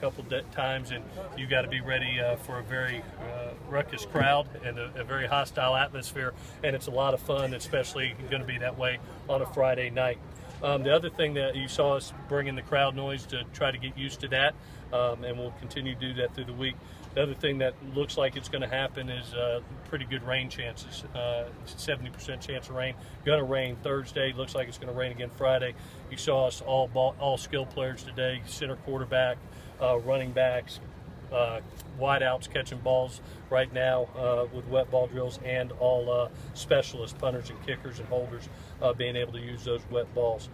couple times, and you got to be ready for a very ruckus crowd and a very hostile atmosphere, and it's a lot of fun, especially going to be that way on a Friday night. The other thing that you saw us bring in the crowd noise to try to get used to that, and we'll continue to do that through the week. The other thing that looks like it's going to happen is pretty good rain chances. 70% chance of rain. Going to rain Thursday. Looks like it's going to rain again Friday. You saw us all skill players today: center, quarterback, running backs, wideouts catching balls right now with wet ball drills, and all specialists, punters and kickers and holders, being able to use those wet balls.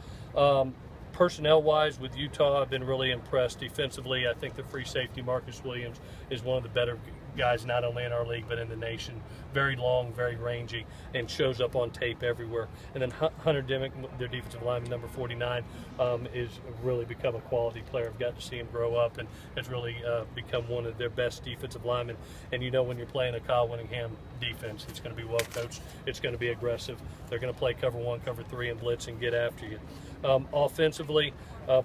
Personnel-wise, with Utah, I've been really impressed. Defensively, I think the free safety Marcus Williams is one of the better guys, not only in our league but in the nation. Very long, very rangy, and shows up on tape everywhere. And then Hunter Dimmick, their defensive lineman, number 49, is really become a quality player. I've got to see him grow up, and has really become one of their best defensive linemen. And you know, when you're playing a Kyle Winningham defense, it's going to be well coached. It's going to be aggressive. They're going to play cover 1, cover 3, and blitz and get after you. Offensively,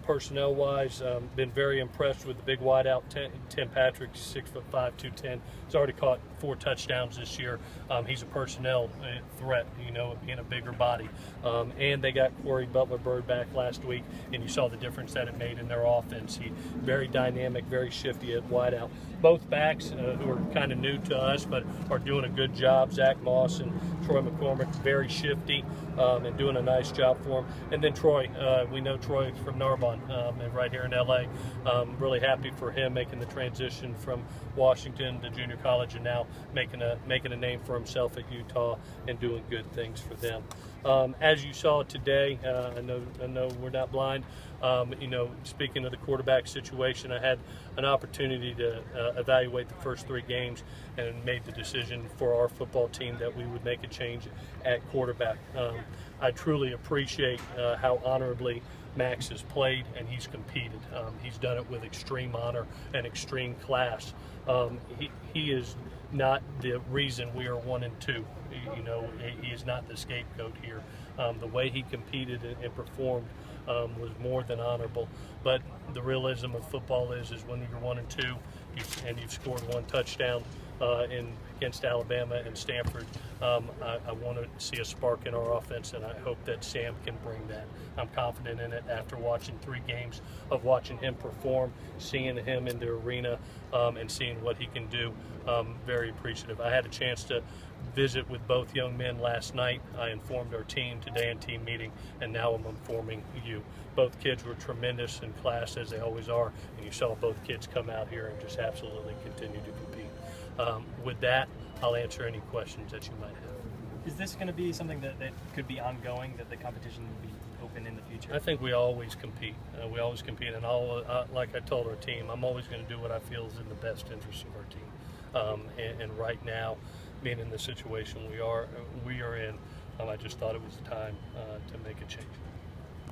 personnel-wise, been very impressed with the big wideout, Tim Patrick, 6'5", 210. He's already caught 4 touchdowns this year. He's a personnel threat, you know, being a bigger body. And they got Corey Butler-Bird back last week, and you saw the difference that it made in their offense. He very dynamic, very shifty at wideout. Both backs who are kind of new to us but are doing a good job. Zach Moss and Troy McCormick, very shifty and doing a nice job for him. And then Troy, we know Troy from Narbonne and right here in LA. Really happy for him making the transition from Washington to junior college, and now making a name for himself at Utah and doing good things for them. As you saw today, I know we're not blind. You know, speaking of the quarterback situation, I had an opportunity to evaluate the first 3 games and made the decision for our football team that we would make a change at quarterback. I truly appreciate how honorably Max has played, and he's competed. He's done it with extreme honor and extreme class. He is not the reason we are 1 and 2. You know, he is not the scapegoat here. The way he competed and performed was more than honorable. But the realism of football is when you're 1 and 2, and you've scored 1 touchdown against Alabama and Stanford, I want to see a spark in our offense, and I hope that Sam can bring that. I'm confident in it after watching 3 games of watching him perform, seeing him in the arena, and seeing what he can do. Very appreciative. I had a chance to visit with both young men last night. I informed our team today in team meeting, and now I'm informing you. Both kids were tremendous in class, as they always are, and you saw both kids come out here and just absolutely continue to compete. With that, I'll answer any questions that you might have. Is this going to be something that could be ongoing, that the competition will be open in the future? I think we always compete. We always compete, and like I told our team, I'm always going to do what I feel is in the best interest of our team. And right now, being in the situation we are in, I just thought it was time to make a change.